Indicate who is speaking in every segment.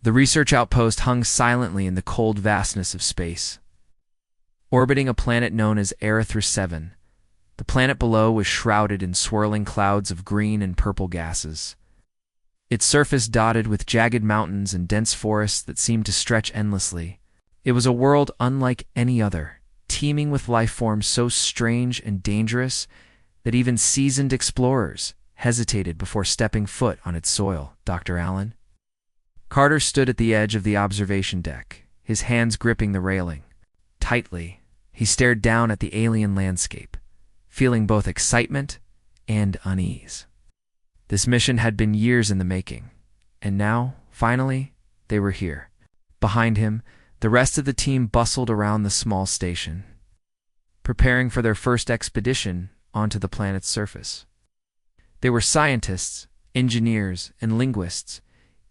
Speaker 1: The research outpost hung silently in the cold vastness of space, orbiting a planet known as Erythris 7. The planet below was shrouded in swirling clouds of green and purple gases, its surface dotted with jagged mountains and dense forests that seemed to stretch endlessly. It was a world unlike any other, teeming with life forms so strange and dangerous that even seasoned explorers hesitated before stepping foot on its soil. Dr. Allen? Carter stood at the edge of the observation deck, his hands gripping the railing. Tightly, he stared down at the alien landscape, feeling both excitement and unease. This mission had been years in the making, and now, finally, they were here. Behind him, the rest of the team bustled around the small station, preparing for their first expedition onto the planet's surface. They were scientists, engineers, and linguists,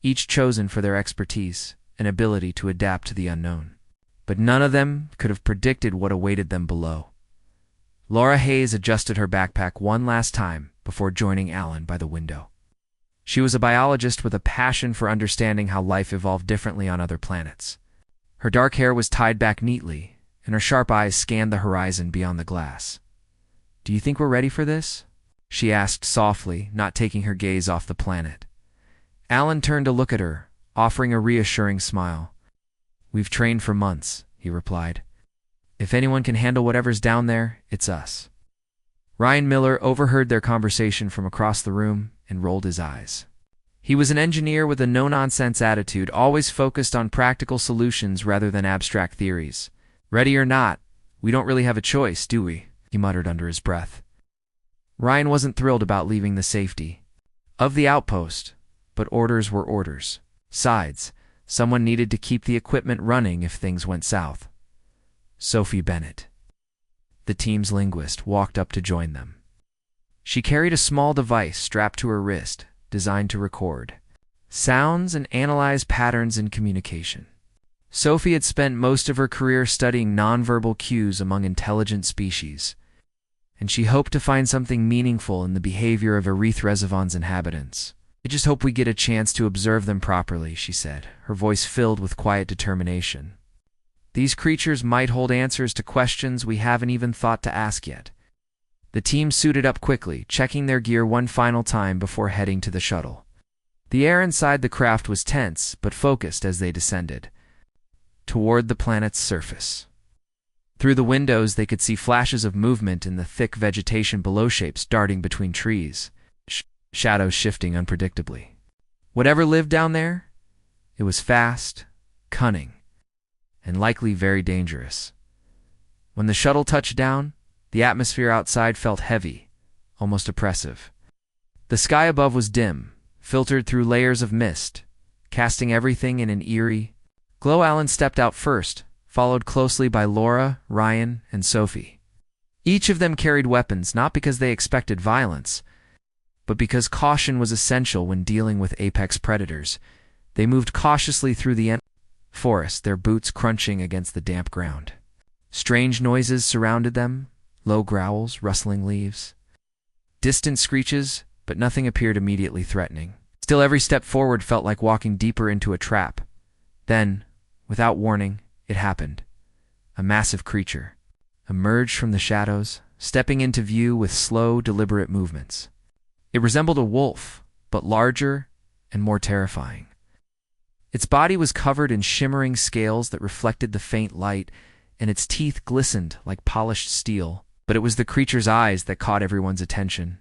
Speaker 1: each chosen for their expertise and ability to adapt to the unknown. But none of them could have predicted what awaited them below. Laura Hayes adjusted her backpack one last time before joining Alan by the window. She was a biologist with a passion for understanding how life evolved differently on other planets. Her dark hair was tied back neatly, and her sharp eyes scanned the horizon beyond the glass. "Do you think we're ready for this?" she asked softly, not taking her gaze off the planet. Alan turned to look at her, offering a reassuring smile. "We've trained for months," he replied. "If anyone can handle whatever's down there, it's us." Ryan Miller overheard their conversation from across the room and rolled his eyes. He was an engineer with a no-nonsense attitude, always focused on practical solutions rather than abstract theories. "Ready or not, we don't really have a choice, do we?" he muttered under his breath. Ryan wasn't thrilled about leaving the safety of the outpost, but orders were orders. Besides, someone needed to keep the equipment running if things went south. Sophie Bennett, the team's linguist, walked up to join them. She carried a small device strapped to her wrist, designed to record sounds and analyze patterns in communication. Sophie had spent most of her career studying nonverbal cues among intelligent species, and she hoped to find something meaningful in the behavior of Erythresivon's inhabitants. "I just hope we get a chance to observe them properly," she said, her voice filled with quiet determination. "These creatures might hold answers to questions we haven't even thought to ask yet." The team suited up quickly, checking their gear one final time before heading to the shuttle. The air inside the craft was tense but focused as they descended toward the planet's surface. Through the windows, they could see flashes of movement in the thick vegetation below, shapes darting between trees, shadows shifting unpredictably. Whatever lived down there, it was fast, cunning, and likely very dangerous. When the shuttle touched down, the atmosphere outside felt heavy, almost oppressive. The sky above was dim, filtered through layers of mist, casting everything in an eerie glow. Alan stepped out first, followed closely by Laura, Ryan, and Sophie. Each of them carried weapons, not because they expected violence, but because caution was essential when dealing with apex predators. They moved cautiously through the forest, their boots crunching against the damp ground. Strange noises surrounded them, low growls, rustling leaves, distant screeches, but nothing appeared immediately threatening. Still, every step forward felt like walking deeper into a trap. Then, without warning, it happened. A massive creature emerged from the shadows, stepping into view with slow, deliberate movements. It resembled a wolf, but larger and more terrifying. Its body was covered in shimmering scales that reflected the faint light, and its teeth glistened like polished steel. But it was the creature's eyes that caught everyone's attention.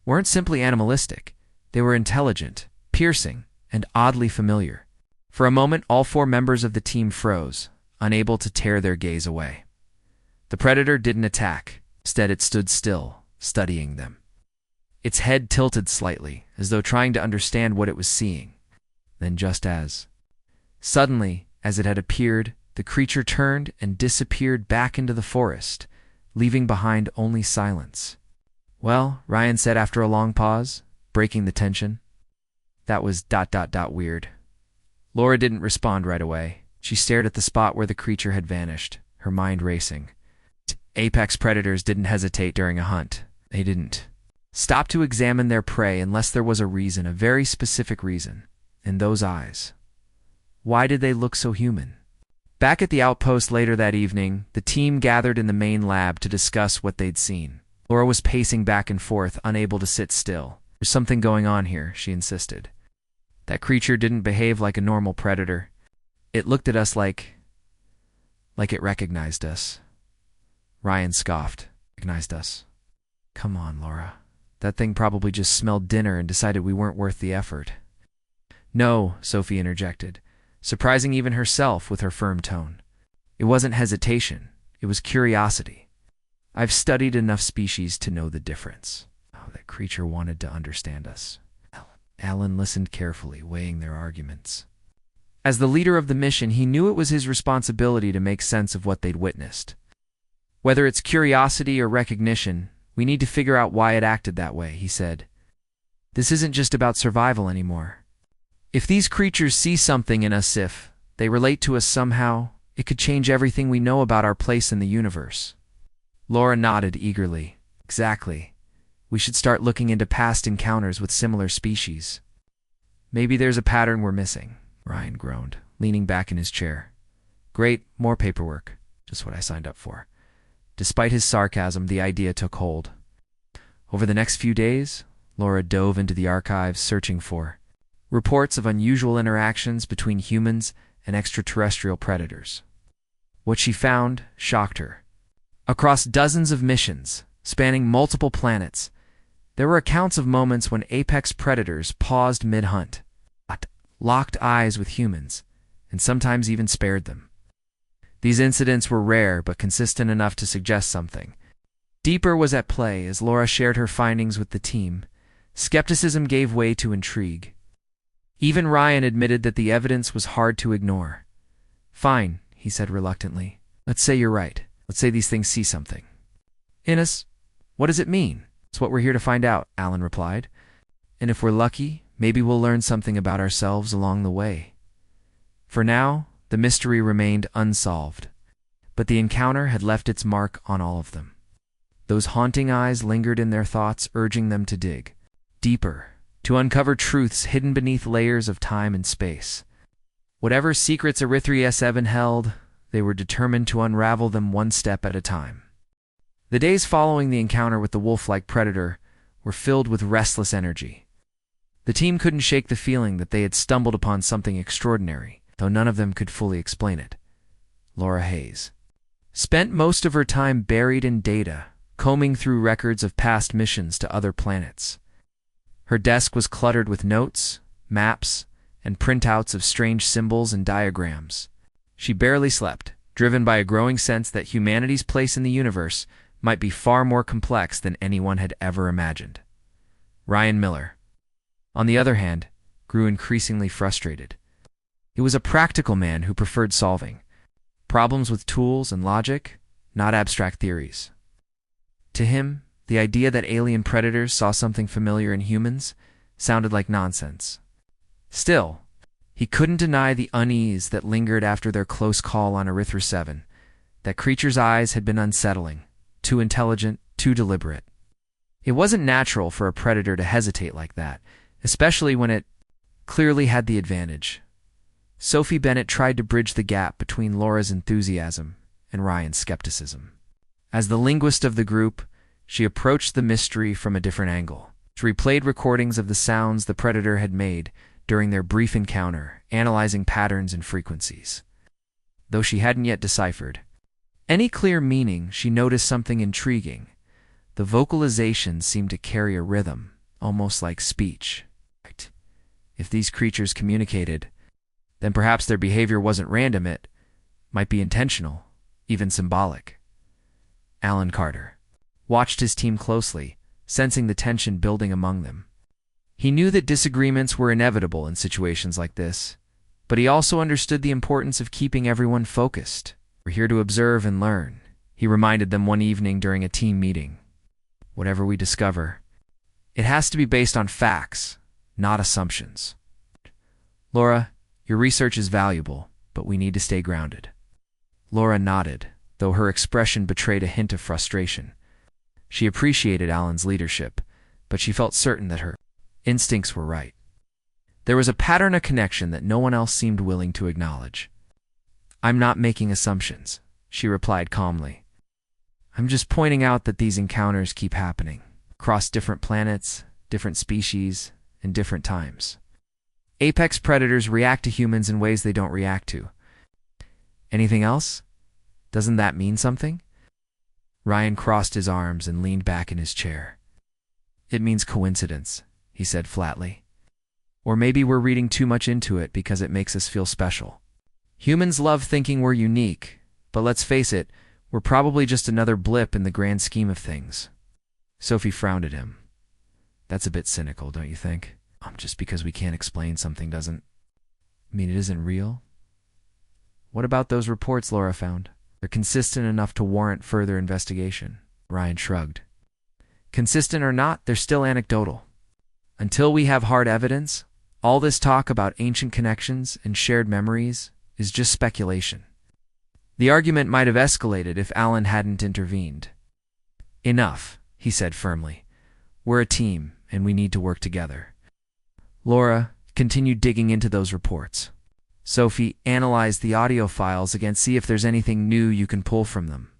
Speaker 1: Weren't simply animalistic. They were intelligent, piercing, and oddly familiar. For a moment, all four members of the team froze, unable to tear their gaze away. The predator didn't attack. Instead, it stood still, studying them. Its head tilted slightly, as though trying to understand what it was seeing. Then suddenly, as it had appeared, the creature turned and disappeared back into the forest, leaving behind only silence. "Well," Ryan said after a long pause, breaking the tension. "That was ... weird." Laura didn't respond right away. She stared at the spot where the creature had vanished, her mind racing. Apex predators didn't hesitate during a hunt. They didn't stop to examine their prey unless there was a reason, a very specific reason. And those eyes, Why did they look so human? Back at the outpost later that evening, the team gathered in the main lab to discuss what they'd seen. Laura was pacing back and forth, unable to sit still. There's something going on here, she insisted. That creature didn't behave like a normal predator. It looked at us like it recognized us. Ryan scoffed. Recognized us? Come on, Laura. That thing probably just smelled dinner and decided we weren't worth the effort. No, Sophie interjected, surprising even herself with her firm tone. It wasn't hesitation. It was curiosity. I've studied enough species to know the difference. Oh, that creature wanted to understand us. Alan listened carefully, weighing their arguments. As the leader of the mission, he knew it was his responsibility to make sense of what they'd witnessed. Whether it's curiosity or recognition, we need to figure out why it acted that way, he said. This isn't just about survival anymore. If these creatures see something in us, if they relate to us somehow, it could change everything we know about our place in the universe. Laura nodded eagerly. Exactly. We should start looking into past encounters with similar species. Maybe there's a pattern we're missing, Ryan groaned, leaning back in his chair. Great, more paperwork. Just what I signed up for. Despite his sarcasm, the idea took hold. Over the next few days, Laura dove into the archives searching for reports of unusual interactions between humans and extraterrestrial predators. What she found shocked her. Across dozens of missions, spanning multiple planets, there were accounts of moments when apex predators paused mid-hunt, locked eyes with humans, and sometimes even spared them. These incidents were rare but consistent enough to suggest something. Deeper was at play as Laura shared her findings with the team. Skepticism gave way to intrigue. Even Ryan admitted that the evidence was hard to ignore. Fine, he said reluctantly. Let's say you're right. Let's say these things see something. In us? What does it mean? It's what we're here to find out, Alan replied. And if we're lucky, maybe we'll learn something about ourselves along the way. For now, the mystery remained unsolved, but the encounter had left its mark on all of them. Those haunting eyes lingered in their thoughts, urging them to dig deeper, to uncover truths hidden beneath layers of time and space. Whatever secrets Erythria 7 held, they were determined to unravel them one step at a time. The days following the encounter with the wolf-like predator were filled with restless energy. The team couldn't shake the feeling that they had stumbled upon something extraordinary, though none of them could fully explain it. Laura Hayes spent most of her time buried in data, combing through records of past missions to other planets. Her desk was cluttered with notes, maps, and printouts of strange symbols and diagrams. She barely slept, driven by a growing sense that humanity's place in the universe might be far more complex than anyone had ever imagined. Ryan Miller, on the other hand, grew increasingly frustrated. He was a practical man who preferred solving problems with tools and logic, not abstract theories. To him, the idea that alien predators saw something familiar in humans sounded like nonsense. Still, he couldn't deny the unease that lingered after their close call on Erythria 7. That creature's eyes had been unsettling, too intelligent, too deliberate. It wasn't natural for a predator to hesitate like that, especially when it clearly had the advantage. Sophie Bennett tried to bridge the gap between Laura's enthusiasm and Ryan's skepticism. As the linguist of the group, she approached the mystery from a different angle. She replayed recordings of the sounds the predator had made during their brief encounter, analyzing patterns and frequencies. Though she hadn't yet deciphered any clear meaning, she noticed something intriguing. The vocalizations seemed to carry a rhythm, almost like speech. If these creatures communicated, then perhaps their behavior wasn't random, it might be intentional, even symbolic. Alan Carter watched his team closely, sensing the tension building among them. He knew that disagreements were inevitable in situations like this, but he also understood the importance of keeping everyone focused. We're here to observe and learn, he reminded them one evening during a team meeting. Whatever we discover, it has to be based on facts, not assumptions. Laura, your research is valuable, but we need to stay grounded. Laura nodded, though her expression betrayed a hint of frustration. She appreciated Alan's leadership, but she felt certain that her instincts were right. There was a pattern of connection that no one else seemed willing to acknowledge. "I'm not making assumptions," she replied calmly. "I'm just pointing out that these encounters keep happening, across different planets, different species, and different times. Apex predators react to humans in ways they don't react to. Anything else? Doesn't that mean something?" Ryan crossed his arms and leaned back in his chair. "It means coincidence," he said flatly. "Or maybe we're reading too much into it because it makes us feel special. Humans love thinking we're unique, but let's face it, we're probably just another blip in the grand scheme of things." Sophie frowned at him. "That's a bit cynical, don't you think? Just because we can't explain something doesn't mean it isn't real." "What about those reports Laura found? They're consistent enough to warrant further investigation." Ryan shrugged. "Consistent or not, they're still anecdotal. Until we have hard evidence, all this talk about ancient connections and shared memories is just speculation." The argument might have escalated if Alan hadn't intervened. "Enough," he said firmly. "We're a team, and we need to work together." Laura, continue digging into those reports. Sophie, analyze the audio files again, see if there's anything new you can pull from them.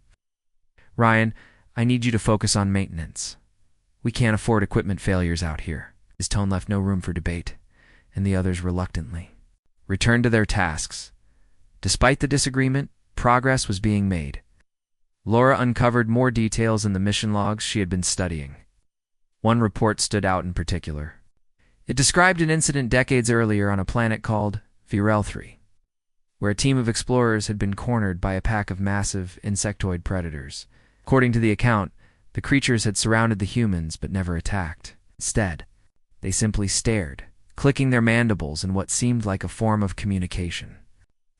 Speaker 1: Ryan, I need you to focus on maintenance. We can't afford equipment failures out here. His tone left no room for debate, and the others reluctantly returned to their tasks. Despite the disagreement, progress was being made. Laura uncovered more details in the mission logs she had been studying. One report stood out in particular. It described an incident decades earlier on a planet called Virel 3, where a team of explorers had been cornered by a pack of massive insectoid predators. According to the account, the creatures had surrounded the humans but never attacked. Instead, they simply stared, clicking their mandibles in what seemed like a form of communication.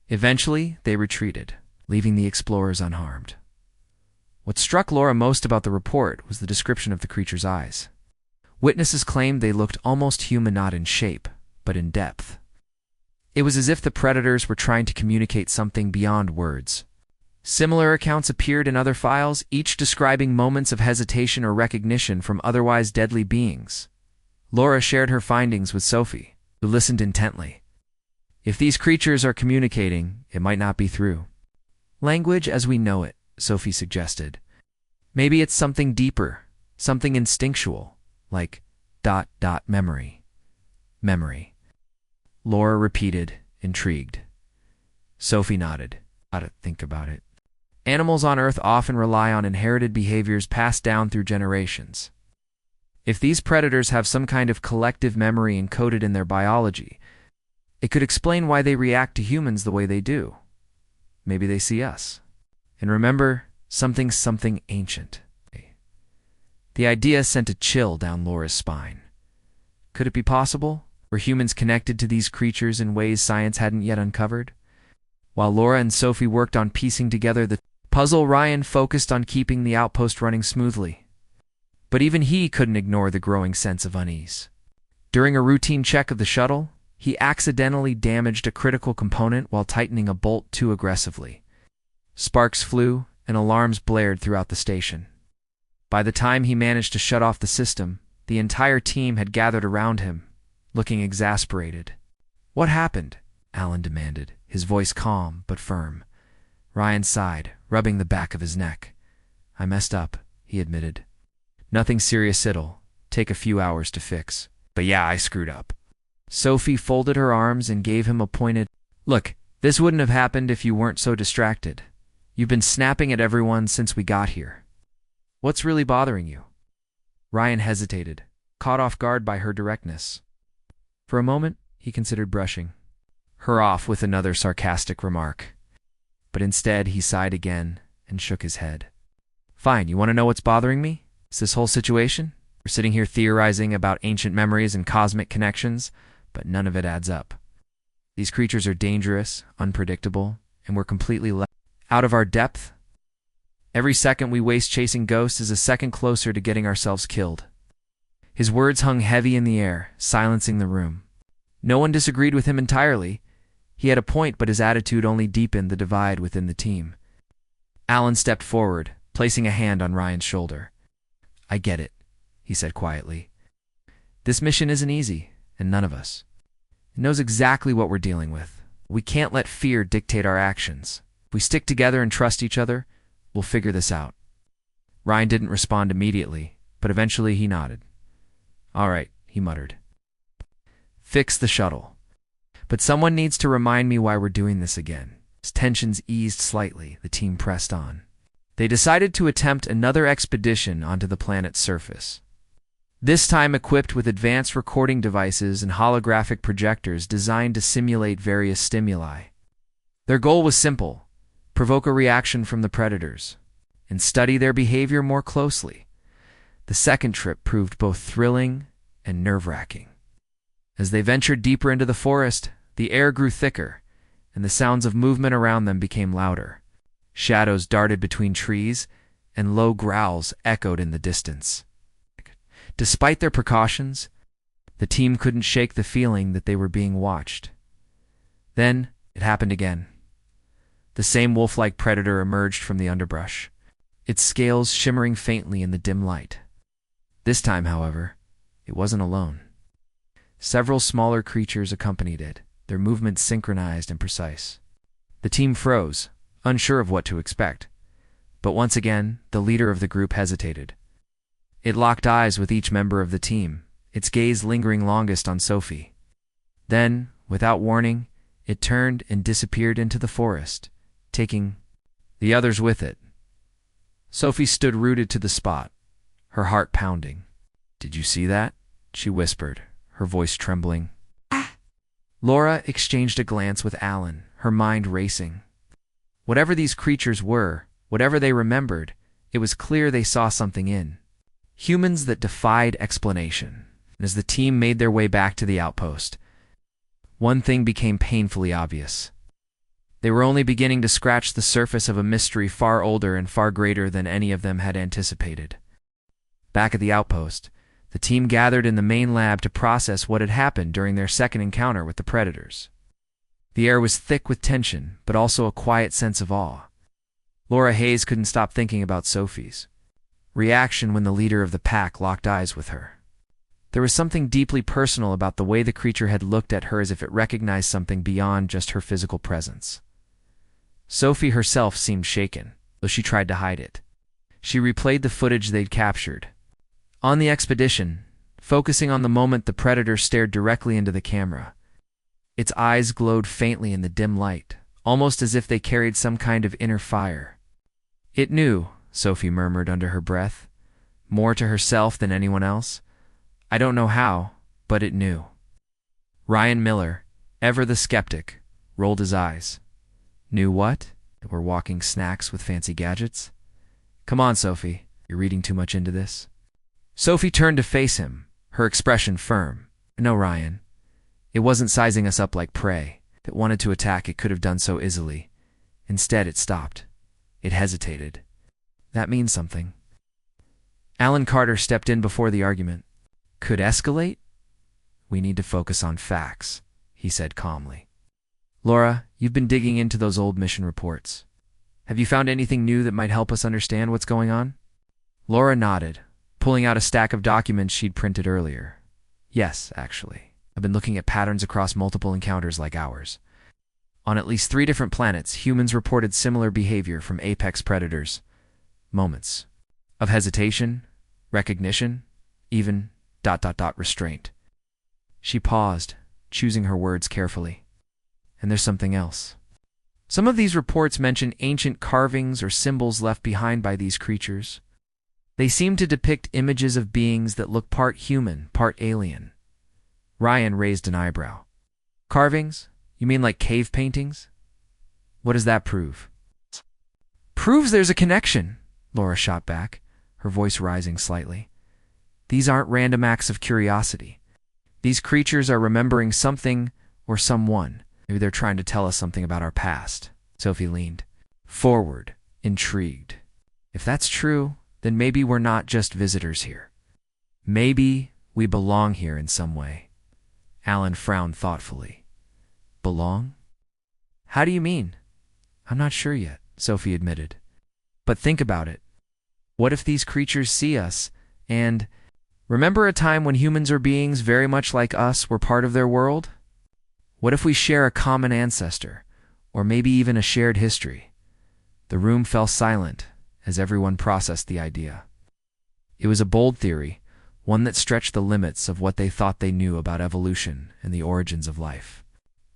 Speaker 1: Eventually, they retreated, leaving the explorers unharmed. What struck Laura most about the report was the description of the creatures' eyes. Witnesses claimed they looked almost human, not in shape, but in depth. It was as if the predators were trying to communicate something beyond words. Similar accounts appeared in other files, each describing moments of hesitation or recognition from otherwise deadly beings. Laura shared her findings with Sophie, who listened intently. "If these creatures are communicating, it might not be through language as we know it," Sophie suggested. "Maybe it's something deeper, something instinctual, like ... memory. Memory." Laura repeated, intrigued. Sophie nodded. "Gotta think about it. Animals on Earth often rely on inherited behaviors passed down through generations. If these predators have some kind of collective memory encoded in their biology, it could explain why they react to humans the way they do. Maybe they see us and remember something ancient." The idea sent a chill down Laura's spine. Could it be possible? Were humans connected to these creatures in ways science hadn't yet uncovered? While Laura and Sophie worked on piecing together the puzzle, Ryan focused on keeping the outpost running smoothly. But even he couldn't ignore the growing sense of unease. During a routine check of the shuttle, he accidentally damaged a critical component while tightening a bolt too aggressively. Sparks flew, and alarms blared throughout the station. By the time he managed to shut off the system, the entire team had gathered around him, looking exasperated. "What happened?" Alan demanded, his voice calm but firm. Ryan sighed, rubbing the back of his neck. "I messed up," he admitted. "Nothing serious, it'll take a few hours to fix. But yeah, I screwed up." Sophie folded her arms and gave him a pointed, "Look, this wouldn't have happened if you weren't so distracted. You've been snapping at everyone since we got here. What's really bothering you?" Ryan hesitated, caught off guard by her directness. For a moment, he considered brushing her off with another sarcastic remark. But instead, he sighed again and shook his head. "Fine, you want to know what's bothering me? It's this whole situation. We're sitting here theorizing about ancient memories and cosmic connections, but none of it adds up. These creatures are dangerous, unpredictable, and we're completely out of our depth. Every second we waste chasing ghosts is a second closer to getting ourselves killed." His words hung heavy in the air, silencing the room. No one disagreed with him entirely. He had a point, but his attitude only deepened the divide within the team. Alan stepped forward, placing a hand on Ryan's shoulder. "I get it," he said quietly. "This mission isn't easy, and none of us It knows exactly what we're dealing with. We can't let fear dictate our actions. If we stick together and trust each other, we'll figure this out. Ryan didn't respond immediately, but eventually he nodded. All right, he muttered. Fix the shuttle. But someone needs to remind me why we're doing this again. As tensions eased slightly, the team pressed on. They decided to attempt another expedition onto the planet's surface. This time equipped with advanced recording devices and holographic projectors designed to simulate various stimuli. Their goal was simple: provoke a reaction from the predators and study their behavior more closely. The second trip proved both thrilling and nerve-wracking. As they ventured deeper into the forest, the air grew thicker, and the sounds of movement around them became louder. Shadows darted between trees, and low growls echoed in the distance. Despite their precautions, the team couldn't shake the feeling that they were being watched. Then it happened again. The same wolf-like predator emerged from the underbrush, its scales shimmering faintly in the dim light. This time, however, it wasn't alone. Several smaller creatures accompanied it, their movements synchronized and precise. The team froze, unsure of what to expect. But once again, the leader of the group hesitated. It locked eyes with each member of the team, its gaze lingering longest on Sophie. Then, without warning, it turned and disappeared into the forest, taking the others with it. Sophie stood rooted to the spot, her heart pounding. "Did you see that?" she whispered, her voice trembling. Laura exchanged a glance with Alan, her mind racing. Whatever these creatures were, whatever they remembered, it was clear they saw something in. Humans that defied explanation. And as the team made their way back to the outpost, one thing became painfully obvious. They were only beginning to scratch the surface of a mystery far older and far greater than any of them had anticipated. Back at the outpost, the team gathered in the main lab to process what had happened during their second encounter with the predators. The air was thick with tension, but also a quiet sense of awe. Laura Hayes couldn't stop thinking about Sophie's reaction when the leader of the pack locked eyes with her. There was something deeply personal about the way the creature had looked at her, as if it recognized something beyond just her physical presence. Sophie herself seemed shaken, though she tried to hide it. She replayed the footage they'd captured. On the expedition, focusing on the moment the predator stared directly into the camera. Its eyes glowed faintly in the dim light, almost as if they carried some kind of inner fire. "It knew," Sophie murmured under her breath, more to herself than anyone else. "I don't know how, but it knew." Ryan Miller, ever the skeptic, rolled his eyes. "Knew what? That we're walking snacks with fancy gadgets? Come on, Sophie, you're reading too much into this." Sophie turned to face him, her expression firm. "No, Ryan. It wasn't sizing us up like prey. If it wanted to attack, it could have done so easily. Instead, it stopped. It hesitated. That means something." Alan Carter stepped in before the argument. "Could escalate? We need to focus on facts," he said calmly. "Laura, you've been digging into those old mission reports. Have you found anything new that might help us understand what's going on?" Laura nodded, pulling out a stack of documents she'd printed earlier. "Yes, actually. I've been looking at patterns across multiple encounters like ours. On at least 3 different planets, humans reported similar behavior from apex predators. Moments of hesitation, recognition, even ... restraint." She paused, choosing her words carefully. "And there's something else. Some of these reports mention ancient carvings or symbols left behind by these creatures. They seem to depict images of beings that look part human, part alien." Ryan raised an eyebrow. "Carvings? You mean like cave paintings? What does that prove?" "Proves there's a connection," Laura shot back, her voice rising slightly. "These aren't random acts of curiosity. These creatures are remembering something or someone. Maybe they're trying to tell us something about our past." Sophie leaned forward, intrigued. "If that's true, then maybe we're not just visitors here. Maybe we belong here in some way." Alan frowned thoughtfully. "Belong? How do you mean?" "I'm not sure yet," Sophie admitted. "But think about it. What if these creatures see us and remember a time when humans or beings very much like us were part of their world? What if we share a common ancestor, or maybe even a shared history? The room fell silent as everyone processed the idea. It was a bold theory, one that stretched the limits of what they thought they knew about evolution and the origins of life.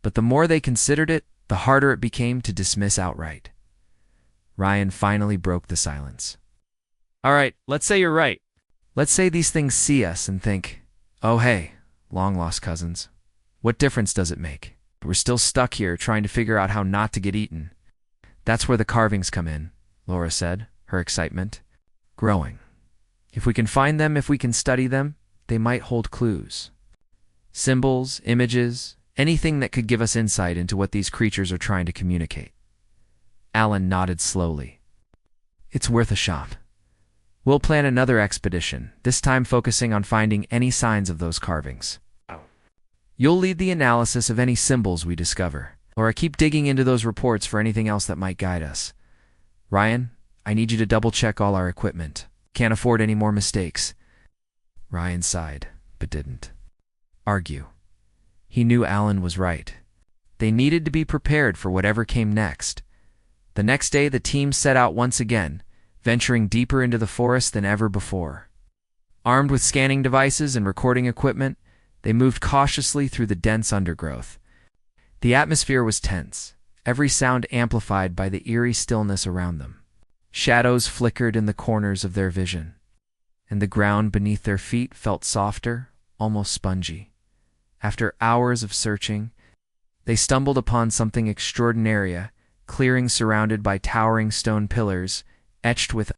Speaker 1: But the more they considered it, the harder it became to dismiss outright. Ryan finally broke the silence. All right, let's say you're right. Let's say these things see us and think, oh hey, long-lost cousins. What difference does it make? We're still stuck here trying to figure out how not to get eaten. That's where the carvings come in, Laura said, her excitement growing. If we can find them, if we can study them, they might hold clues. Symbols, images, anything that could give us insight into what these creatures are trying to communicate. Alan nodded slowly. It's worth a shot. We'll plan another expedition, this time focusing on finding any signs of those carvings. You'll lead the analysis of any symbols we discover, or I keep digging into those reports for anything else that might guide us. Ryan, I need you to double-check all our equipment. Can't afford any more mistakes. Ryan sighed, but didn't argue. He knew Alan was right. They needed to be prepared for whatever came next. The next day, the team set out once again, venturing deeper into the forest than ever before. Armed with scanning devices and recording equipment, they moved cautiously through the dense undergrowth. The atmosphere was tense, every sound amplified by the eerie stillness around them. Shadows flickered in the corners of their vision, and the ground beneath their feet felt softer, almost spongy. After hours of searching, they stumbled upon something extraordinary, a clearing surrounded by towering stone pillars, etched with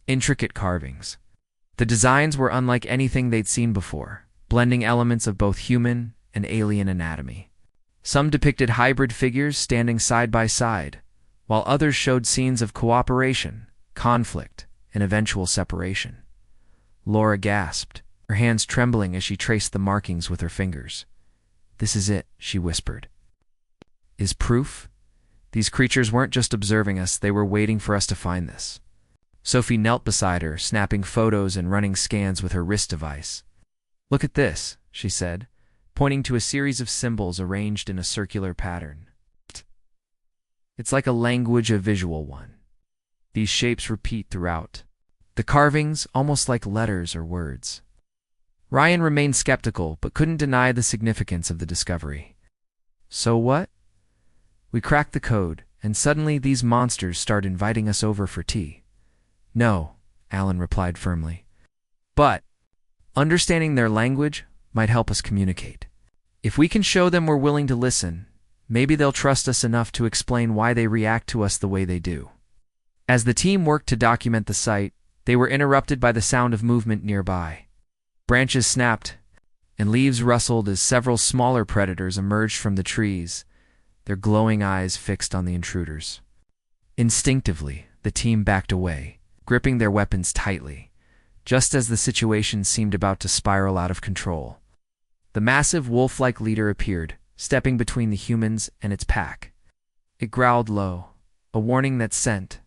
Speaker 1: intricate carvings. The designs were unlike anything they'd seen before, blending elements of both human and alien anatomy. Some depicted hybrid figures standing side by side, while others showed scenes of cooperation, conflict, and eventual separation. Laura gasped, her hands trembling as she traced the markings with her fingers. "This is it," she whispered. "Is proof?" These creatures weren't just observing us, they were waiting for us to find this. Sophie knelt beside her, snapping photos and running scans with her wrist device. "Look at this," she said, pointing to a series of symbols arranged in a circular pattern. "It's like a language, a visual one. These shapes repeat throughout. The carvings, almost like letters or words." Ryan remained skeptical, but couldn't deny the significance of the discovery. "So what?" "We cracked the code, and suddenly these monsters start inviting us over for tea." "No," Alan replied firmly. "But understanding their language might help us communicate. If we can show them we're willing to listen, maybe they'll trust us enough to explain why they react to us the way they do." As the team worked to document the site, they were interrupted by the sound of movement nearby. Branches snapped, and leaves rustled as several smaller predators emerged from the trees, their glowing eyes fixed on the intruders. Instinctively, the team backed away, gripping their weapons tightly, just as the situation seemed about to spiral out of control. The massive wolf-like leader appeared, stepping between the humans and its pack. It growled low, a warning that sent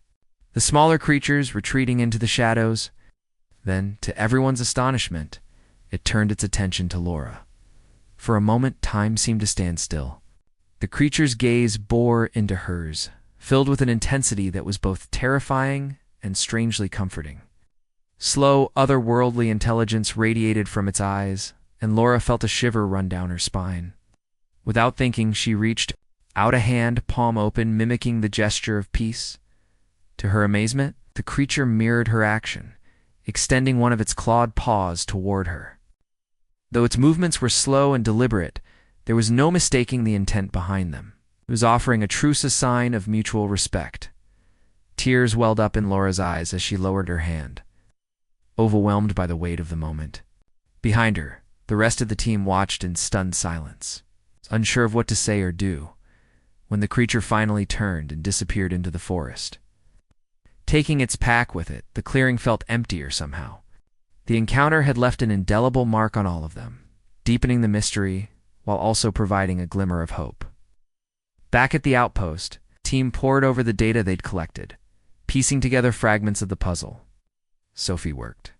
Speaker 1: the smaller creatures retreating into the shadows. Then, to everyone's astonishment, it turned its attention to Laura. For a moment, time seemed to stand still. The creature's gaze bore into hers, filled with an intensity that was both terrifying and strangely comforting. Slow, otherworldly intelligence radiated from its eyes, and Laura felt a shiver run down her spine. Without thinking, she reached out a hand, palm open, mimicking the gesture of peace. To her amazement, the creature mirrored her action, extending one of its clawed paws toward her. Though its movements were slow and deliberate, there was no mistaking the intent behind them. It was offering a truce, a sign of mutual respect. Tears welled up in Laura's eyes as she lowered her hand, overwhelmed by the weight of the moment. Behind her, the rest of the team watched in stunned silence, unsure of what to say or do, when the creature finally turned and disappeared into the forest. Taking its pack with it, the clearing felt emptier somehow. The encounter had left an indelible mark on all of them, deepening the mystery while also providing a glimmer of hope. Back at the outpost, the team pored over the data they'd collected, piecing together fragments of the puzzle. Sophie worked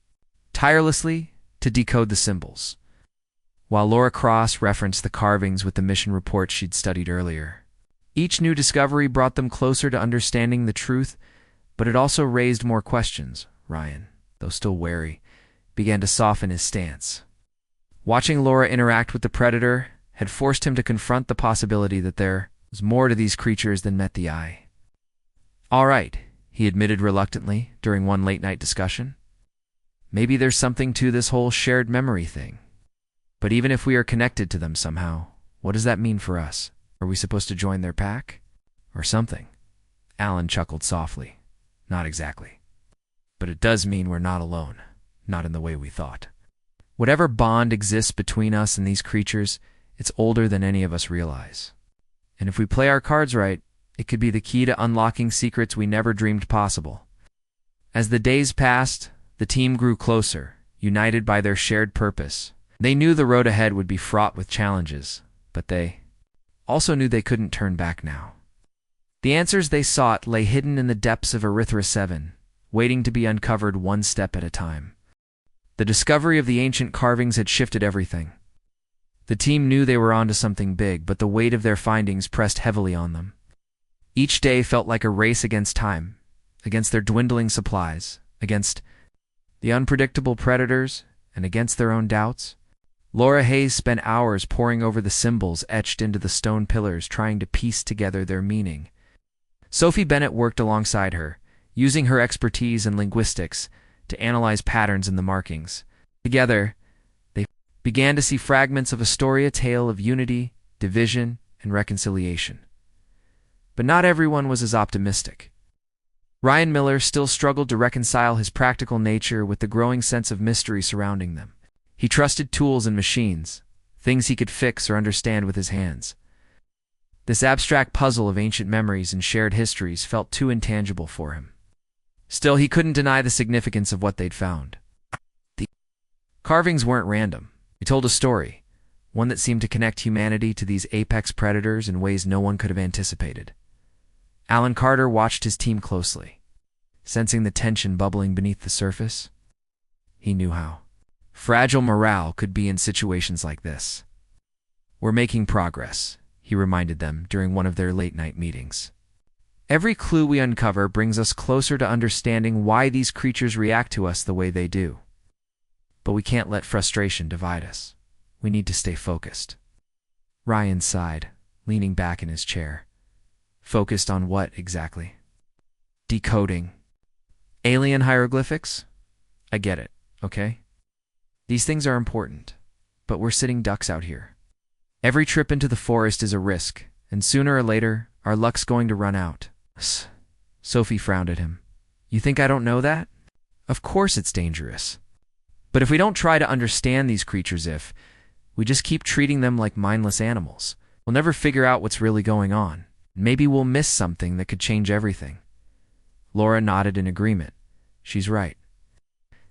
Speaker 1: tirelessly to decode the symbols, while Laura cross-referenced the carvings with the mission reports she'd studied earlier. Each new discovery brought them closer to understanding the truth, but it also raised more questions. Ryan, though still wary, began to soften his stance. Watching Laura interact with the predator had forced him to confront the possibility that there was more to these creatures than met the eye. "All right," he admitted reluctantly during one late-night discussion. "Maybe there's something to this whole shared memory thing. But even if we are connected to them somehow, what does that mean for us? Are we supposed to join their pack? Or something?" Alan chuckled softly. "Not exactly. But it does mean we're not alone. Not in the way we thought. Whatever bond exists between us and these creatures, it's older than any of us realize. And if we play our cards right, it could be the key to unlocking secrets we never dreamed possible." As the days passed, the team grew closer, united by their shared purpose. They knew the road ahead would be fraught with challenges, but they also knew they couldn't turn back now. The answers they sought lay hidden in the depths of Erythra 7, waiting to be uncovered one step at a time. The discovery of the ancient carvings had shifted everything. The team knew they were onto something big, but the weight of their findings pressed heavily on them. Each day felt like a race against time, against their dwindling supplies, against the unpredictable predators, and against their own doubts. Laura Hayes spent hours poring over the symbols etched into the stone pillars, trying to piece together their meaning. Sophie Bennett worked alongside her, using her expertise in linguistics to analyze patterns in the markings. Together, they began to see fragments of a story, a tale of unity, division, and reconciliation. But not everyone was as optimistic. Ryan Miller still struggled to reconcile his practical nature with the growing sense of mystery surrounding them. He trusted tools and machines, things he could fix or understand with his hands. This abstract puzzle of ancient memories and shared histories felt too intangible for him. Still, he couldn't deny the significance of what they'd found. The carvings weren't random. They told a story, one that seemed to connect humanity to these apex predators in ways no one could have anticipated. Alan Carter watched his team closely. Sensing the tension bubbling beneath the surface, he knew how fragile morale could be in situations like this. "We're making progress," he reminded them during one of their late-night meetings. "Every clue we uncover brings us closer to understanding why these creatures react to us the way they do. But we can't let frustration divide us. We need to stay focused." Ryan sighed, leaning back in his chair. "Focused on what, exactly?" "Decoding. Alien hieroglyphics? I get it, okay? These things are important, but we're sitting ducks out here. Every trip into the forest is a risk, and sooner or later, our luck's going to run out." Sophie frowned at him. "You think I don't know that? Of course it's dangerous. But if we don't try to understand these creatures, if we just keep treating them like mindless animals, we'll never figure out what's really going on. Maybe we'll miss something that could change everything." Laura nodded in agreement. She's right.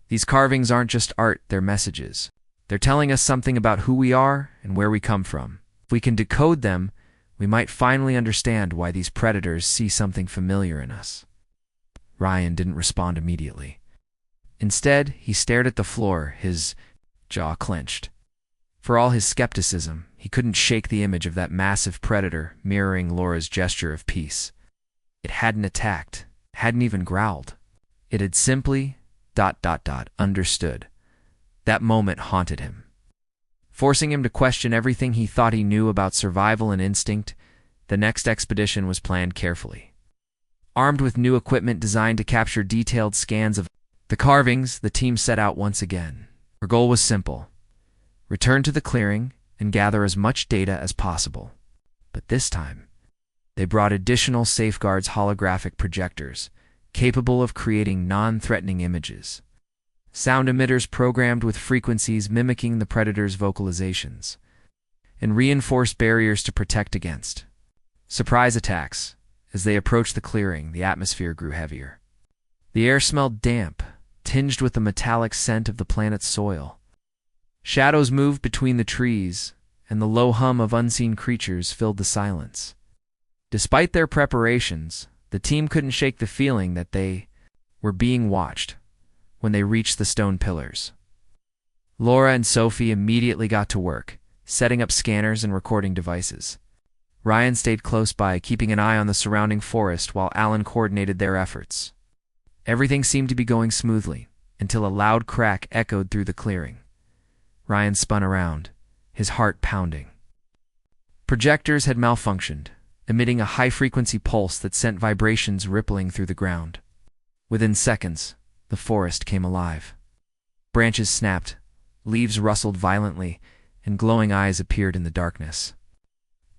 Speaker 1: These carvings aren't just art, they're messages. They're telling us something about who we are and where we come from. If we can decode them, we might finally understand why these predators see something familiar in us. Ryan didn't respond immediately. Instead, he stared at the floor, his jaw clenched. For all his skepticism, he couldn't shake the image of that massive predator mirroring Laura's gesture of peace. It hadn't attacked, hadn't even growled. It had simply ... understood. That moment haunted him, forcing him to question everything he thought he knew about survival and instinct. The next expedition was planned carefully. Armed with new equipment designed to capture detailed scans of the carvings, the team set out once again. Their goal was simple: return to the clearing and gather as much data as possible. But this time, they brought additional safeguards, holographic projectors, capable of creating non-threatening images. Sound emitters programmed with frequencies mimicking the predator's vocalizations, and reinforced barriers to protect against surprise attacks. As they approached the clearing, the atmosphere grew heavier. The air smelled damp, tinged with the metallic scent of the planet's soil. Shadows moved between the trees, and the low hum of unseen creatures filled the silence. Despite their preparations, the team couldn't shake the feeling that they were being watched. When they reached the stone pillars, Laura and Sophie immediately got to work, setting up scanners and recording devices. Ryan stayed close by, keeping an eye on the surrounding forest while Alan coordinated their efforts. Everything seemed to be going smoothly, until a loud crack echoed through the clearing. Ryan spun around, his heart pounding. Projectors had malfunctioned, emitting a high-frequency pulse that sent vibrations rippling through the ground. Within seconds, the forest came alive. Branches snapped, leaves rustled violently, and glowing eyes appeared in the darkness.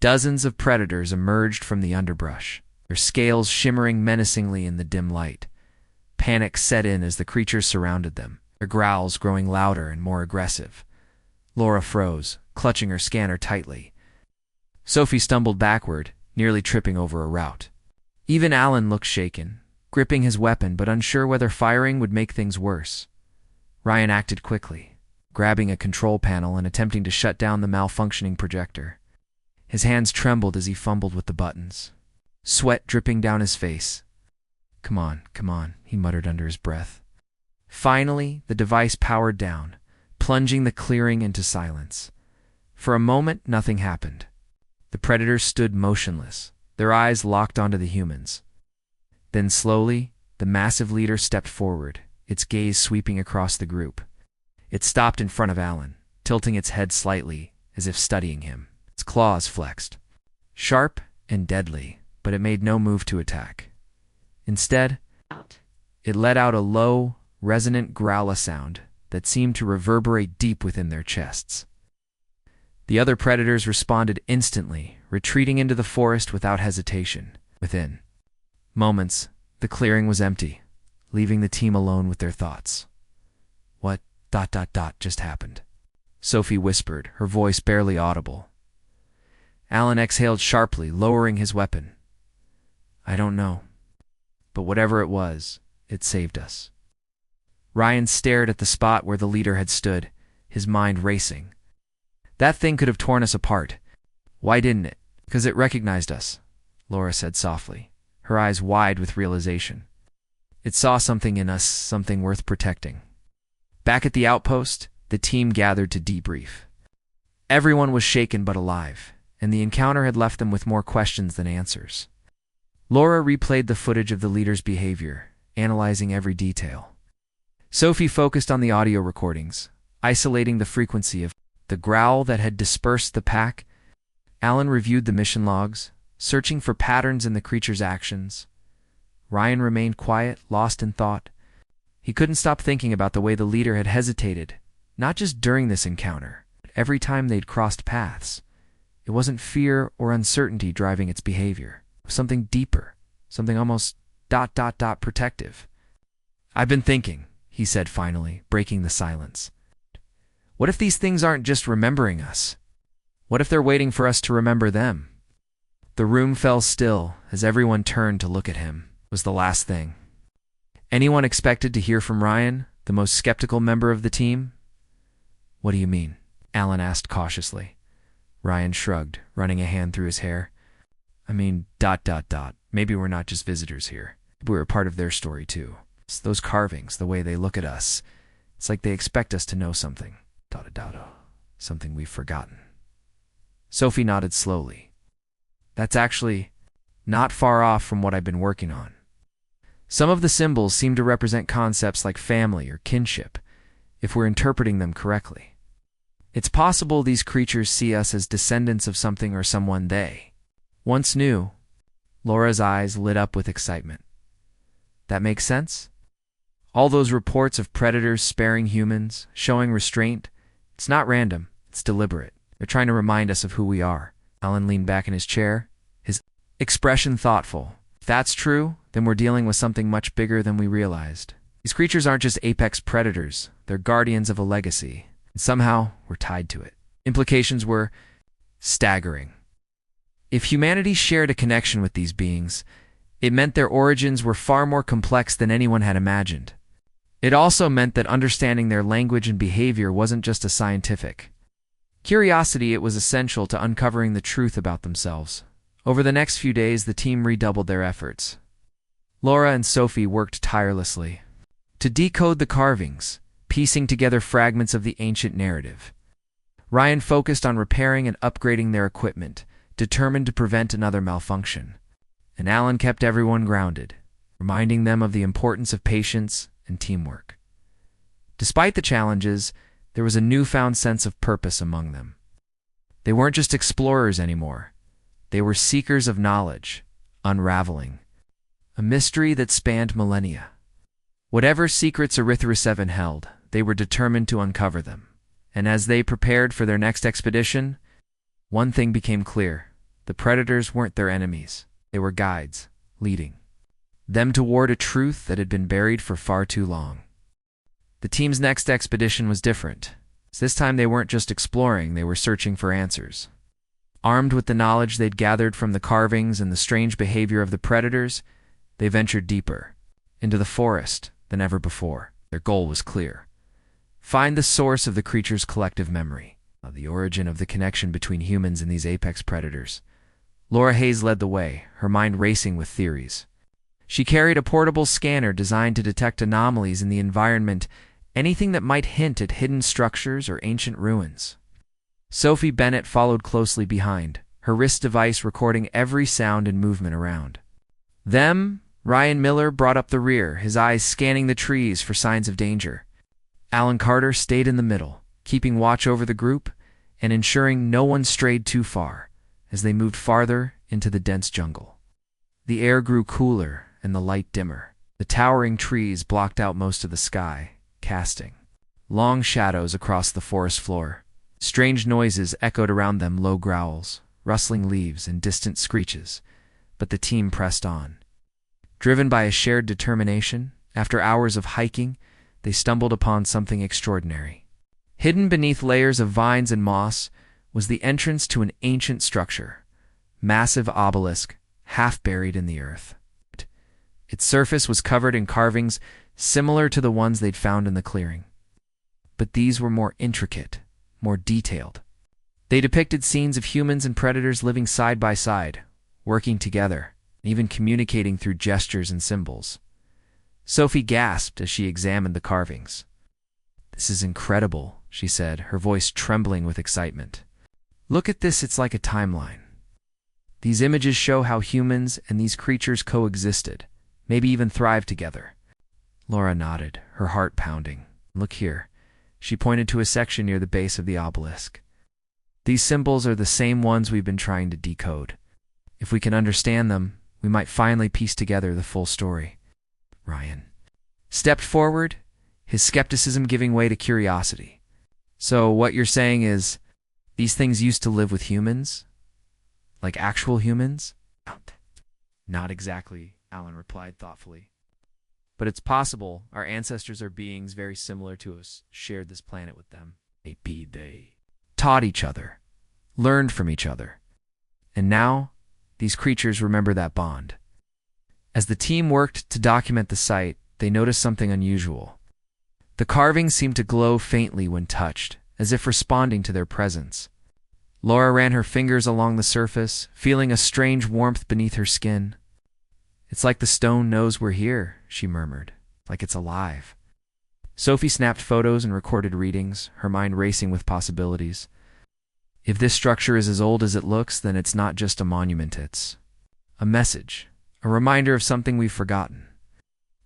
Speaker 1: Dozens of predators emerged from the underbrush, their scales shimmering menacingly in the dim light. Panic set in as the creatures surrounded them, their growls growing louder and more aggressive. Laura froze, clutching her scanner tightly. Sophie stumbled backward, nearly tripping over a route. Even Alan looked shaken, gripping his weapon but unsure whether firing would make things worse. Ryan acted quickly, grabbing a control panel and attempting to shut down the malfunctioning projector. His hands trembled as he fumbled with the buttons, sweat dripping down his face. Come on, he muttered under his breath. Finally, the device powered down, plunging the clearing into silence. For a moment, nothing happened. The predators stood motionless, their eyes locked onto the humans. Then slowly, the massive leader stepped forward, its gaze sweeping across the group. It stopped in front of Alan, tilting its head slightly, as if studying him. Its claws flexed, sharp and deadly, but it made no move to attack. Instead, it let out a low, resonant growl sound that seemed to reverberate deep within their chests. The other predators responded instantly, retreating into the forest without hesitation. Within moments, the clearing was empty, leaving the team alone with their thoughts. What ... just happened? Sophie whispered, her voice barely audible. Alan exhaled sharply, lowering his weapon. I don't know. But whatever it was, it saved us. Ryan stared at the spot where the leader had stood, his mind racing. That thing could have torn us apart. Why didn't it? Because it recognized us, Laura said softly, her eyes wide with realization. It saw something in us, something worth protecting. Back at the outpost, the team gathered to debrief. Everyone was shaken but alive, and the encounter had left them with more questions than answers. Laura replayed the footage of the leader's behavior, analyzing every detail. Sophie focused on the audio recordings, isolating the frequency of the growl that had dispersed the pack. Alan reviewed the mission logs, searching for patterns in the creature's actions. Ryan remained quiet, lost in thought. He couldn't stop thinking about the way the leader had hesitated, not just during this encounter, but every time they'd crossed paths. It wasn't fear or uncertainty driving its behavior. It was something deeper, something almost ... protective. I've been thinking, he said finally, breaking the silence. What if these things aren't just remembering us? What if they're waiting for us to remember them? The room fell still as everyone turned to look at him. It was the last thing anyone expected to hear from Ryan, the most skeptical member of the team. What do you mean? Alan asked cautiously. Ryan shrugged, running a hand through his hair. I mean ... Maybe we're not just visitors here. We're a part of their story too. It's those carvings, the way they look at us. It's like they expect us to know something. Something we've forgotten. Sophie nodded slowly. That's actually not far off from what I've been working on. Some of the symbols seem to represent concepts like family or kinship, if we're interpreting them correctly. It's possible these creatures see us as descendants of something or someone they once knew. Laura's eyes lit up with excitement. That makes sense? All those reports of predators sparing humans, showing restraint, it's not random, it's deliberate. They're trying to remind us of who we are. Alan leaned back in his chair, his expression thoughtful. If that's true, then we're dealing with something much bigger than we realized. These creatures aren't just apex predators, they're guardians of a legacy, and somehow we're tied to it. Implications were staggering. If humanity shared a connection with these beings, it meant their origins were far more complex than anyone had imagined. It also meant that understanding their language and behavior wasn't just a scientific curiosity, it was essential to uncovering the truth about themselves. Over the next few days, the team redoubled their efforts. Laura and Sophie worked tirelessly to decode the carvings, piecing together fragments of the ancient narrative. Ryan focused on repairing and upgrading their equipment, determined to prevent another malfunction. And Alan kept everyone grounded, reminding them of the importance of patience and teamwork. Despite the challenges, there was a newfound sense of purpose among them. They weren't just explorers anymore. They were seekers of knowledge, unraveling a mystery that spanned millennia. Whatever secrets Erythra-7 held, they were determined to uncover them. And as they prepared for their next expedition, one thing became clear. The predators weren't their enemies. They were guides, leading them toward a truth that had been buried for far too long. The team's next expedition was different. This time they weren't just exploring, they were searching for answers. Armed with the knowledge they'd gathered from the carvings and the strange behavior of the predators, they ventured deeper, into the forest than ever before. Their goal was clear. Find the source of the creature's collective memory, the origin of the connection between humans and these apex predators. Laura Hayes led the way, her mind racing with theories. She carried a portable scanner designed to detect anomalies in the environment, anything that might hint at hidden structures or ancient ruins. Sophie Bennett followed closely behind, her wrist device recording every sound and movement around. Ryan Miller brought up the rear, his eyes scanning the trees for signs of danger. Alan Carter stayed in the middle, keeping watch over the group and ensuring no one strayed too far as they moved farther into the dense jungle. The air grew cooler and the light dimmer. The towering trees blocked out most of the sky, casting long shadows across the forest floor. Strange noises echoed around them, low growls, rustling leaves, and distant screeches, but the team pressed on. Driven by a shared determination, after hours of hiking, they stumbled upon something extraordinary. Hidden beneath layers of vines and moss was the entrance to an ancient structure, massive obelisk, half buried in the earth. Its surface was covered in carvings similar to the ones they'd found in the clearing. But these were more intricate, more detailed. They depicted scenes of humans and predators living side by side, working together, even communicating through gestures and symbols. Sophie gasped as she examined the carvings. "This is incredible," she said, her voice trembling with excitement. "Look at this, it's like a timeline. These images show how humans and these creatures coexisted, maybe even thrived together." Laura nodded, her heart pounding. "Look here." She pointed to a section near the base of the obelisk. "These symbols are the same ones we've been trying to decode. If we can understand them, we might finally piece together the full story." Ryan stepped forward, his skepticism giving way to curiosity. "So what you're saying is, these things used to live with humans? Like actual humans?" "Not exactly," Alan replied thoughtfully. "But it's possible our ancestors are beings very similar to us, shared this planet with them. They taught each other, learned from each other. And now, these creatures remember that bond." As the team worked to document the site, they noticed something unusual. The carvings seemed to glow faintly when touched, as if responding to their presence. Laura ran her fingers along the surface, feeling a strange warmth beneath her skin. "It's like the stone knows we're here," she murmured, "like it's alive." Sophie snapped photos and recorded readings, her mind racing with possibilities. If this structure is as old as it looks, then it's not just a monument, it's a message, a reminder of something we've forgotten.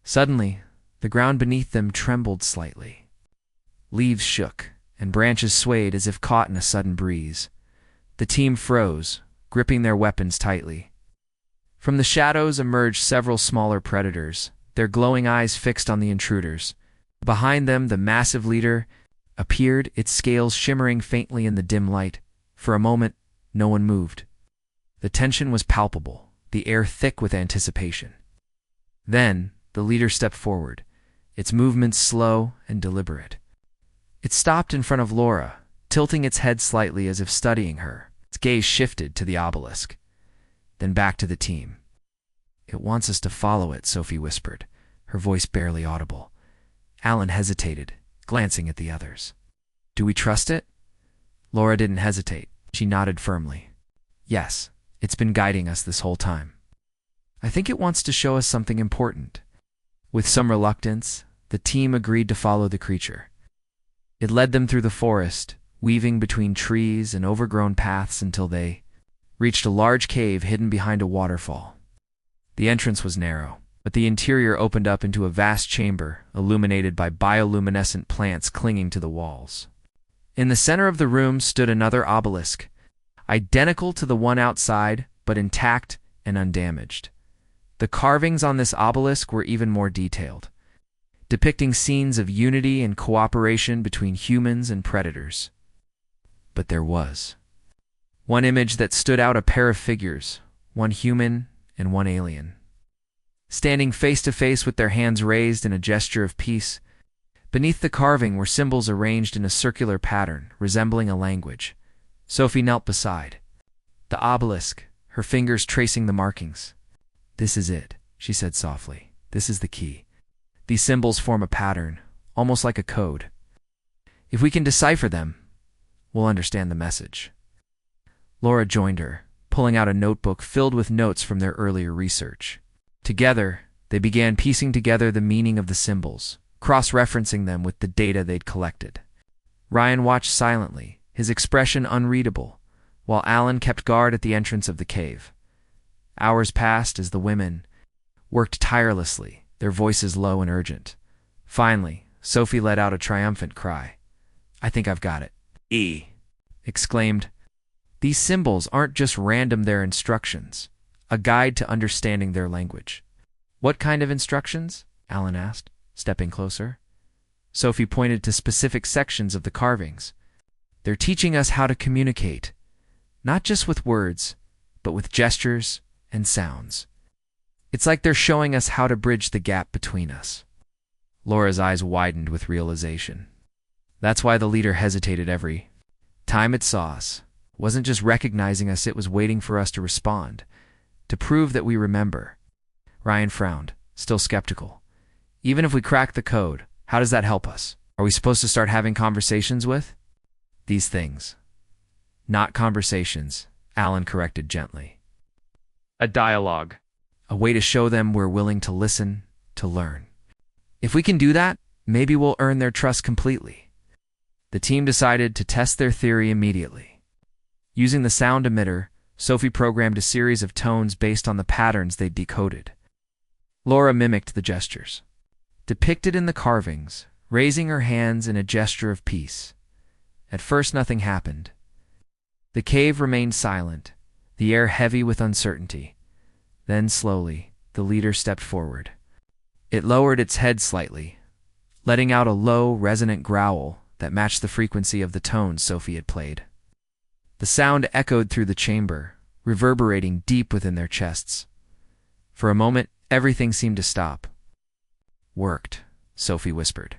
Speaker 1: Suddenly, the ground beneath them trembled slightly. Leaves shook, and branches swayed as if caught in a sudden breeze. The team froze, gripping their weapons tightly. From the shadows emerged several smaller predators, their glowing eyes fixed on the intruders. Behind them, the massive leader appeared, its scales shimmering faintly in the dim light. For a moment, no one moved. The tension was palpable, the air thick with anticipation. Then, the leader stepped forward, its movements slow and deliberate. It stopped in front of Laura, tilting its head slightly as if studying her. Its gaze shifted to the obelisk, then back to the team. "It wants us to follow it," Sophie whispered, her voice barely audible. Alan hesitated, glancing at the others. "Do we trust it?" Laura didn't hesitate. She nodded firmly. "Yes, it's been guiding us this whole time. I think it wants to show us something important." With some reluctance, the team agreed to follow the creature. It led them through the forest, weaving between trees and overgrown paths until they reached a large cave hidden behind a waterfall. The entrance was narrow, but the interior opened up into a vast chamber, illuminated by bioluminescent plants clinging to the walls. In the center of the room stood another obelisk, identical to the one outside, but intact and undamaged. The carvings on this obelisk were even more detailed, depicting scenes of unity and cooperation between humans and predators. But there was one image that stood out: a pair of figures, one human and one alien, standing face to face with their hands raised in a gesture of peace. Beneath the carving were symbols arranged in a circular pattern, resembling a language. Sophie knelt beside the obelisk, her fingers tracing the markings. "This is it," she said softly. "This is the key. These symbols form a pattern, almost like a code. If we can decipher them, we'll understand the message." Laura joined her, pulling out a notebook filled with notes from their earlier research. Together, they began piecing together the meaning of the symbols, cross-referencing them with the data they'd collected. Ryan watched silently, his expression unreadable, while Alan kept guard at the entrance of the cave. Hours passed as the women worked tirelessly, their voices low and urgent. Finally, Sophie let out a triumphant cry. "I think I've got it." Exclaimed. "These symbols aren't just random, they're instructions, a guide to understanding their language." "What kind of instructions?" Alan asked, stepping closer. Sophie pointed to specific sections of the carvings. "They're teaching us how to communicate, not just with words, but with gestures and sounds. It's like they're showing us how to bridge the gap between us." Laura's eyes widened with realization. That's why the leader hesitated every time it saw us. It wasn't just recognizing us, it was waiting for us to respond, to prove that we remember. Ryan frowned, still skeptical. "Even if we crack the code, how does that help us? Are we supposed to start having conversations with these things?" "Not conversations," Alan corrected gently. "A dialogue. A way to show them we're willing to listen, to learn. If we can do that, maybe we'll earn their trust completely." The team decided to test their theory immediately. Using the sound emitter, Sophie programmed a series of tones based on the patterns they'd decoded. Laura mimicked the gestures depicted in the carvings, raising her hands in a gesture of peace. At first, nothing happened. The cave remained silent, the air heavy with uncertainty. Then, slowly, the leader stepped forward. It lowered its head slightly, letting out a low, resonant growl that matched the frequency of the tones Sophie had played. The sound echoed through the chamber, reverberating deep within their chests. For a moment, everything seemed to stop. "Worked," Sophie whispered,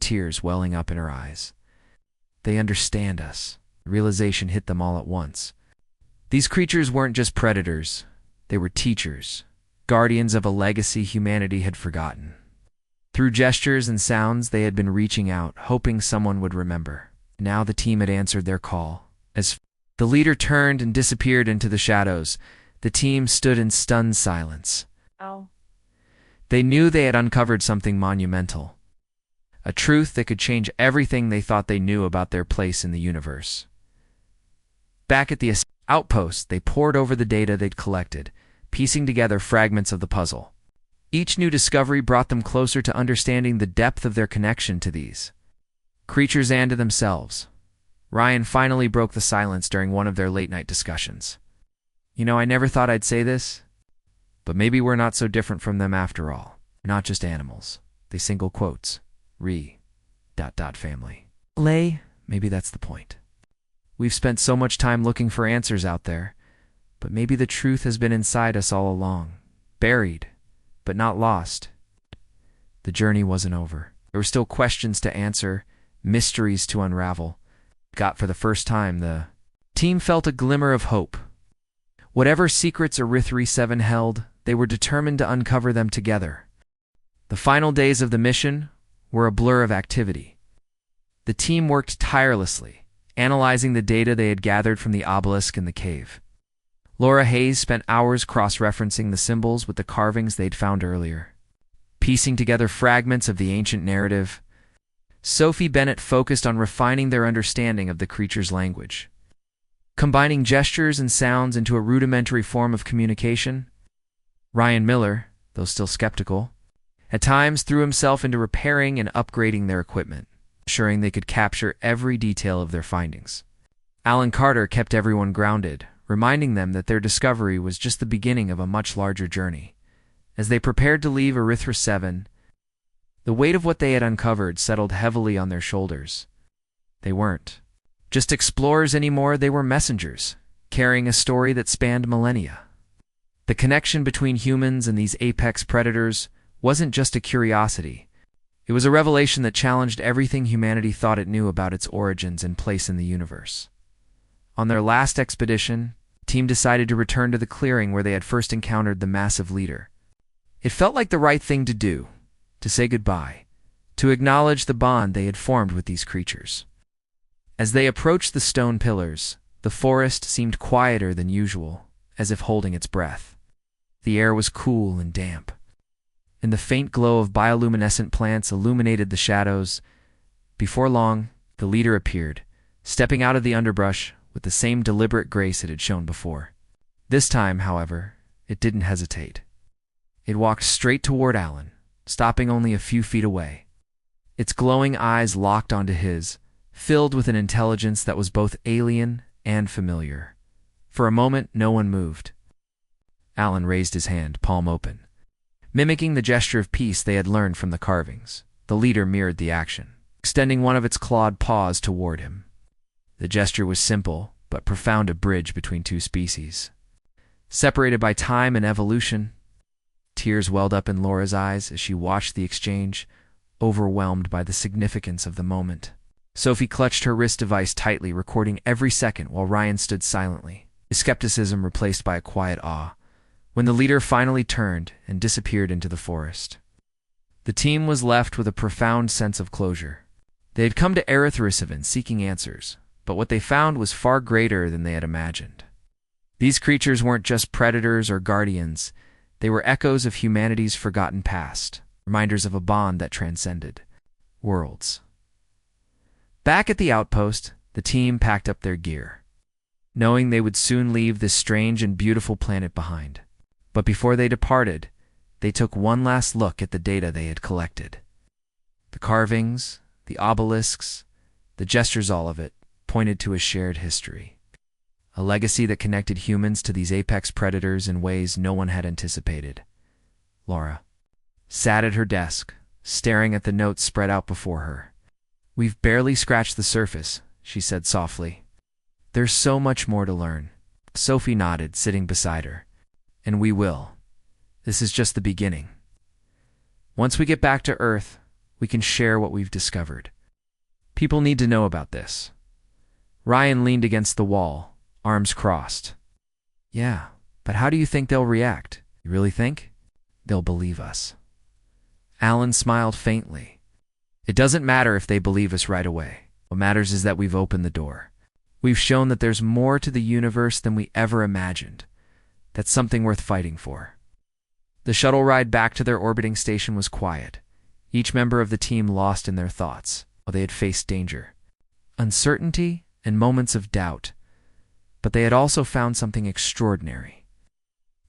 Speaker 1: tears welling up in her eyes. "They understand us." The realization hit them all at once. These creatures weren't just predators. They were teachers, guardians of a legacy humanity had forgotten. Through gestures and sounds, they had been reaching out, hoping someone would remember. Now the team had answered their call. As the leader turned and disappeared into the shadows, the team stood in stunned silence.
Speaker 2: Oh.
Speaker 1: They knew they had uncovered something monumental, a truth that could change everything they thought they knew about their place in the universe. Back at the outpost, they pored over the data they'd collected, piecing together fragments of the puzzle. Each new discovery brought them closer to understanding the depth of their connection to these creatures and to themselves. Ryan finally broke the silence during one of their late-night discussions. "You know, I never thought I'd say this, but maybe we're not so different from them after all. Not just animals." They single quotes. Family. Maybe that's the point. We've spent so much time looking for answers out there, but maybe the truth has been inside us all along, buried, but not lost. The journey wasn't over. There were still questions to answer, mysteries to unravel. For the first time, the team felt a glimmer of hope. Whatever secrets HFY 7 held, they were determined to uncover them together. The final days of the mission were a blur of activity. The team worked tirelessly, analyzing the data they had gathered from the obelisk in the cave. Laura Hayes spent hours cross-referencing the symbols with the carvings they'd found earlier, piecing together fragments of the ancient narrative. Sophie Bennett focused on refining their understanding of the creature's language. Combining gestures and sounds into a rudimentary form of communication, Ryan Miller, though still skeptical, at times threw himself into repairing and upgrading their equipment, ensuring they could capture every detail of their findings. Alan Carter kept everyone grounded, reminding them that their discovery was just the beginning of a much larger journey. As they prepared to leave Erythra 7, the weight of what they had uncovered settled heavily on their shoulders. They weren't just explorers anymore, they were messengers, carrying a story that spanned millennia. The connection between humans and these apex predators wasn't just a curiosity. It was a revelation that challenged everything humanity thought it knew about its origins and place in the universe. On their last expedition, the team decided to return to the clearing where they had first encountered the massive leader. It felt like the right thing to do, to say goodbye, to acknowledge the bond they had formed with these creatures. As they approached the stone pillars, the forest seemed quieter than usual, as if holding its breath. The air was cool and damp, and the faint glow of bioluminescent plants illuminated the shadows. Before long, the leader appeared, stepping out of the underbrush with the same deliberate grace it had shown before. This time, however, it didn't hesitate. It walked straight toward Alan, stopping only a few feet away. Its glowing eyes locked onto his, filled with an intelligence that was both alien and familiar. For a moment, no one moved. Alan raised his hand, palm open. Mimicking the gesture of peace they had learned from the carvings, the leader mirrored the action, extending one of its clawed paws toward him. The gesture was simple, but profound, a bridge between two species. Separated by time and evolution, tears welled up in Laura's eyes as she watched the exchange, overwhelmed by the significance of the moment. Sophie clutched her wrist device tightly, recording every second while Ryan stood silently, his skepticism replaced by a quiet awe, when the leader finally turned and disappeared into the forest. The team was left with a profound sense of closure. They had come to Erythra 7 seeking answers, but what they found was far greater than they had imagined. These creatures weren't just predators or guardians, they were echoes of humanity's forgotten past, reminders of a bond that transcended worlds. Back at the outpost, the team packed up their gear, knowing they would soon leave this strange and beautiful planet behind. But before they departed, they took one last look at the data they had collected. The carvings, the obelisks, the gestures, all of it pointed to a shared history. A legacy that connected humans to these apex predators in ways no one had anticipated. Laura sat at her desk, staring at the notes spread out before her. "We've barely scratched the surface," she said softly. "There's so much more to learn." Sophie nodded, sitting beside her. "And we will. This is just the beginning. Once we get back to Earth, we can share what we've discovered. People need to know about this." Ryan leaned against the wall, arms crossed. "Yeah, but how do you think they'll react? You really think they'll believe us?" Alan smiled faintly. "It doesn't matter if they believe us right away. What matters is that we've opened the door. We've shown that there's more to the universe than we ever imagined. That's something worth fighting for." The shuttle ride back to their orbiting station was quiet, each member of the team lost in their thoughts while they had faced danger, uncertainty, and moments of doubt. But they had also found something extraordinary.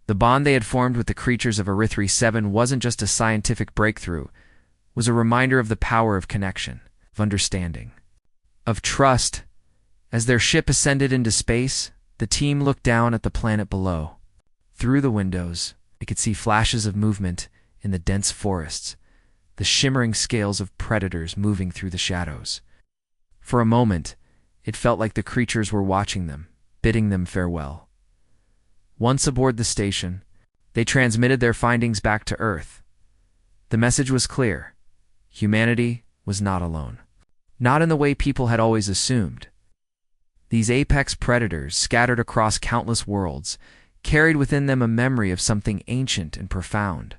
Speaker 1: The bond they had formed with the creatures of Erythra 7 wasn't just a scientific breakthrough, it was a reminder of the power of connection, of understanding, of trust. As their ship ascended into space, the team looked down at the planet below. Through the windows, they could see flashes of movement in the dense forests, the shimmering scales of predators moving through the shadows. For a moment, it felt like the creatures were watching them, bidding them farewell. Once aboard the station, they transmitted their findings back to Earth. The message was clear. Humanity was not alone. Not in the way people had always assumed. These apex predators, scattered across countless worlds, carried within them a memory of something ancient and profound,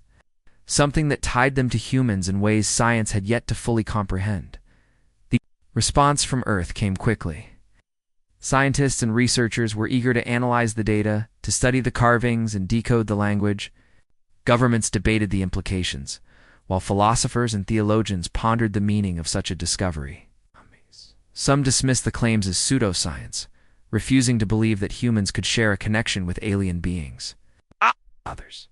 Speaker 1: something that tied them to humans in ways science had yet to fully comprehend. The response from Earth came quickly. Scientists and researchers were eager to analyze the data, to study the carvings and decode the language. Governments debated the implications, while philosophers and theologians pondered the meaning of such a discovery. Some dismissed the claims as pseudoscience, refusing to believe that humans could share a connection with alien beings. Others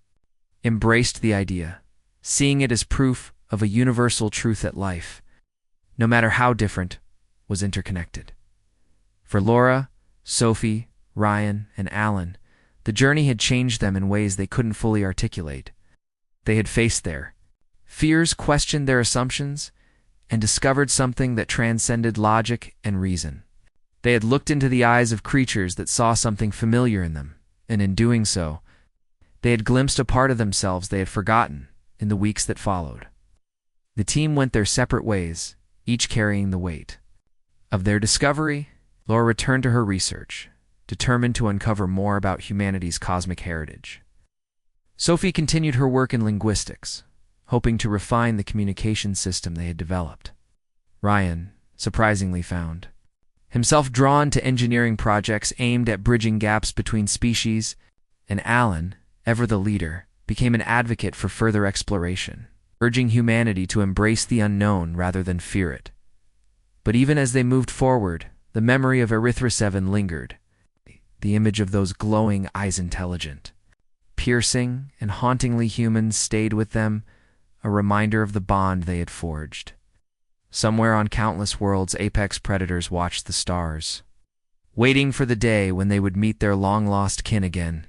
Speaker 1: embraced the idea, seeing it as proof of a universal truth that life, no matter how different, was interconnected. For Laura, Sophie, Ryan, and Alan, the journey had changed them in ways they couldn't fully articulate. They had faced their fears, questioned their assumptions, and discovered something that transcended logic and reason. They had looked into the eyes of creatures that saw something familiar in them, and in doing so, they had glimpsed a part of themselves they had forgotten in the weeks that followed. The team went their separate ways, each carrying the weight of their discovery. Laura returned to her research, determined to uncover more about humanity's cosmic heritage. Sophie continued her work in linguistics, hoping to refine the communication system they had developed. Ryan, surprisingly, found himself drawn to engineering projects aimed at bridging gaps between species, and Alan, ever the leader, became an advocate for further exploration, urging humanity to embrace the unknown rather than fear it. But even as they moved forward, the memory of Erythra 7 lingered, the image of those glowing eyes, intelligent, piercing, and hauntingly human, stayed with them, a reminder of the bond they had forged. Somewhere on countless worlds, apex predators watched the stars, waiting for the day when they would meet their long-lost kin again.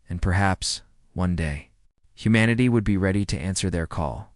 Speaker 1: And perhaps, one day, humanity would be ready to answer their call.